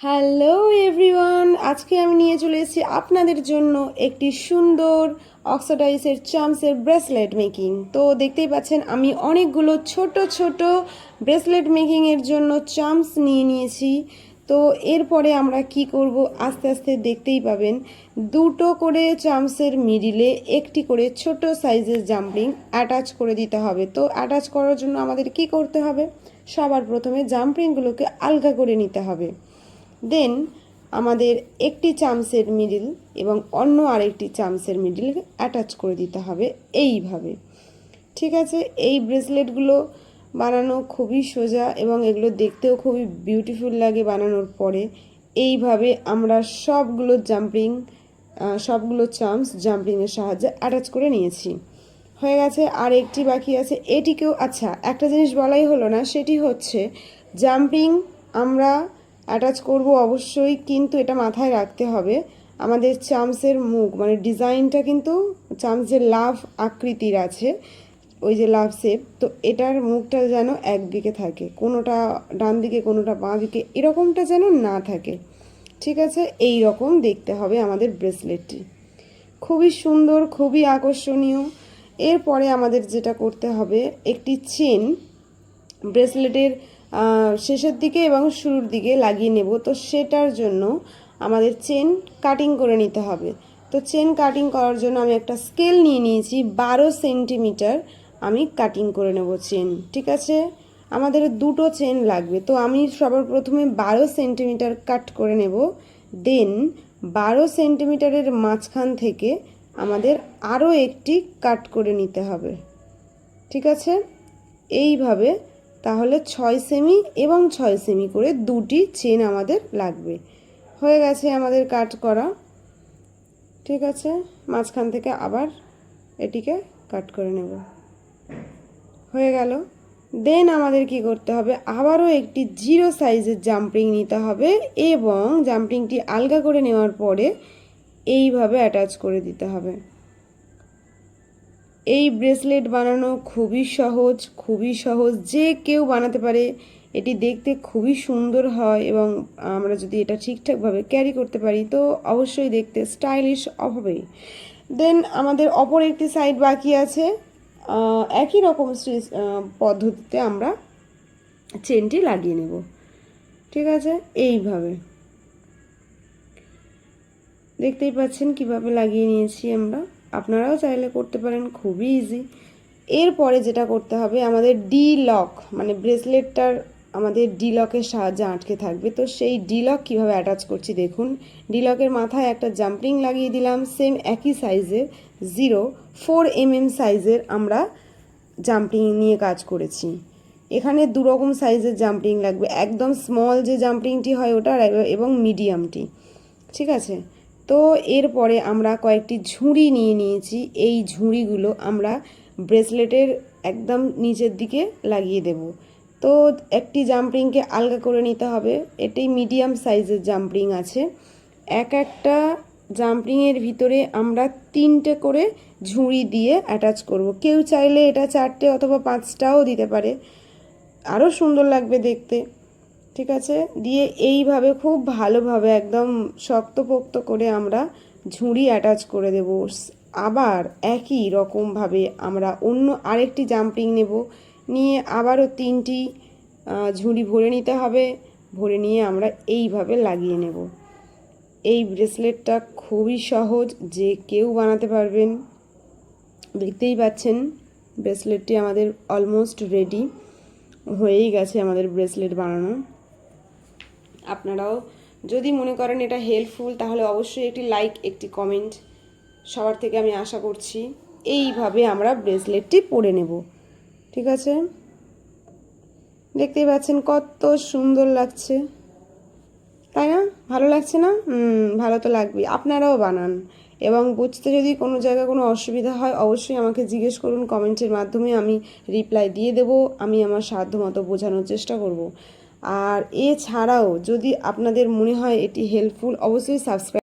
Hello everyone, আজকে আমি নিয়ে চলে এসেছি আপনাদের জন্য একটি সুন্দর অক্সিডাইজের চামসের ব্রেসলেট মেকিং। তো দেখতেই পাচ্ছেন আমি অনেকগুলো ছোট ছোট ব্রেসলেট মেকিংয়ের জন্য চামস নিয়ে নিয়েছি। তো এরপরে আমরা কি করব আস্তে আস্তে দেখতেই পাবেন। দুটো করে চামসের মিডিলে একটি করে ছোট সাইজের জাম্পিং অ্যাটাচ করে দিতে হবে। তো অ্যাটাচ করার জন্য আমাদের কি করতে হবে, সবার প্রথমে জাম্পিংগুলোকে আলগা করে নিতে হবে। দেন আমাদের একটি চামচের মিডিল এবং অন্য আরেকটি চামচের মিডিল অ্যাটাচ করে দিতে হবে এইভাবে। ঠিক আছে, এই ব্রেসলেটগুলো বানানো খুবই সোজা এবং এগুলো দেখতেও খুবই বিউটিফুল লাগে বানানোর পরে। এইভাবে আমরা সবগুলো চামচ জাম্পিংয়ের সাহায্যে অ্যাটাচ করে নিয়েছি। হয়ে গেছে, আর একটি বাকি আছে, এটিকেও। আচ্ছা, একটা জিনিস বলাই হলো না, সেটি হচ্ছে জাম্পিং আমরা অ্যাটাচ করব অবশ্যই, কিন্তু এটা মাথায় রাখতে হবে আমাদের চামচের মুখ মানে ডিজাইনটা কিন্তু চামচের লাভ আকৃতির আছে, ওই যে লাভ শেপ, তো এটার মুখটা যেন একদিকে থাকে, কোনোটা ডান দিকে কোনোটা বাঁ দিকে এরকমটা যেন না থাকে। ঠিক আছে, এই রকম দেখতে হবে আমাদের ব্রেসলেটটি। খুবই সুন্দর, খুবই আকর্ষণীয়। এরপরে আমাদের যেটা করতে হবে, একটি চেন ব্রেসলেটের শেষের দিকে এবং শুরুর দিকে লাগিয়ে নেব। তো সেটার জন্য আমাদের চেন কাটিং করে নিতে হবে। তো চেন কাটিং করার জন্য আমি একটা স্কেল নিয়ে নিয়েছি, 12 সেন্টিমিটার আমি কাটিং করে নেব চেন। ঠিক আছে, আমাদের দুটো চেন লাগবে, তো আমি সবার প্রথমে 12 সেন্টিমিটার কাট করে নেব। দেন 12 সেন্টিমিটারের মাঝখান থেকে আমাদের আরও একটি কাট করে নিতে হবে। ঠিক আছে, এইভাবে, তাহলে 6 সেমি এবং 6 সেমি করে দুটি চেন আমাদের লাগবে। হয়ে গেছে আমাদের কাট করা। ঠিক আছে, মাঝখান থেকে আবার এটিকে কাট করে নেব। হয়ে গেল। দেন আমাদের কি করতে হবে, আবারও একটি 0 সাইজের জাম্পিং নিতে হবে এবং জাম্পিংটি আলগা করে নেওয়ার পরে এইভাবে অ্যাটাচ করে দিতে হবে। এই ব্রেসলেট বানানো খুবই সহজ, খুবই সহজ, যে কেউ বানাতে পারে। এটি দেখতে খুবই সুন্দর হয় এবং আমরা যদি এটা ঠিকঠাকভাবে ক্যারি করতে পারি তো অবশ্যই দেখতে স্টাইলিশ হবেই। দেন আমাদের অপর একটি সাইড বাকি আছে, একই রকম পদ্ধতিতে আমরা চেনটি লাগিয়ে নেব। ঠিক আছে, এইভাবে দেখতেই পাচ্ছেন কিভাবে লাগিয়ে নিয়েছি আমরা। আপনারাও চাইলে করতে পারেন, খুবই ইজি। এরপরে যেটা করতে হবে, আমাদের ডি লক মানে ব্রেসলেটটার আমাদের ডি লকের সাহায্যে আটকে থাকবে। তো সেই ডি লক কীভাবে অ্যাটাচ করছি দেখুন। ডি লকের মাথায় একটা জাম্পিং লাগিয়ে দিলাম, সেম একই সাইজের 0.4 mm সাইজের আমরা জাম্পিং নিয়ে কাজ করেছি। এখানে দু রকম সাইজের জাম্পিং লাগবে, একদম স্মল যে জাম্পিংটি হয় ওটা এবং মিডিয়ামটি। ঠিক আছে, তো এরপরে আমরা কয়েকটি ঝুড়ি নিয়ে নিয়েছি। এই ঝুড়িগুলো আমরা ব্রেসলেটের একদম নিচের দিকে লাগিয়ে দেব। তো একটি জাম্পিংকে আলগা করে নিতে হবে, এটি মিডিয়াম সাইজের জাম্পিং আছে। একটা জাম্পিংয়ের ভিতরে আমরা 3টে করে ঝুড়ি দিয়ে অ্যাটাচ করব। কেউ চাইলে এটা 4টে অথবা 5টাও দিতে পারে, আরও সুন্দর লাগবে দেখতে। ঠিক আছে, দিয়ে এইভাবে খুব ভালোভাবে একদম শক্তপোক্ত করে আমরা ঝুড়ি অ্যাটাচ করে দেব। আবার একই রকমভাবে আমরা অন্য আরেকটি জাম্পিং নেব, নিয়ে আবারও 3টি ঝুড়ি ভরে নিতে হবে। ভরে নিয়ে আমরা এইভাবে লাগিয়ে নেব। এই ব্রেসলেটটা খুবই সহজ, যে কেউ বানাতে পারবেন। দেখতেই পাচ্ছেন ব্রেসলেটটি আমাদের অলমোস্ট রেডি হয়েই গেছে আমাদের ব্রেসলেট বানানো। আপনারাও যদি মনে করেন এটা হেল্পফুল তাহলে অবশ্যই একটি লাইক, একটি কমেন্ট সবার থেকে আমি আশা করছি। এইভাবে আমরা ব্রেসলেটটি পরে নেব। ঠিক আছে, দেখতেই পাচ্ছেন কত সুন্দর লাগছে, তাই না? ভালো লাগছে না? ভালো তো লাগবেই। আপনারাও বানান এবং বুঝতে যদি কোনো জায়গায় কোনো অসুবিধা হয় অবশ্যই আমাকে জিজ্ঞেস করুন কমেন্টের মাধ্যমে, আমি রিপ্লাই দিয়ে দেব। আমি আমার সাধ্যমতো বোঝানোর চেষ্টা করব। আর এছাড়াও যদি আপনাদের মনে হয় এটি হেল্পফুল অবশ্যই সাবস্ক্রাইব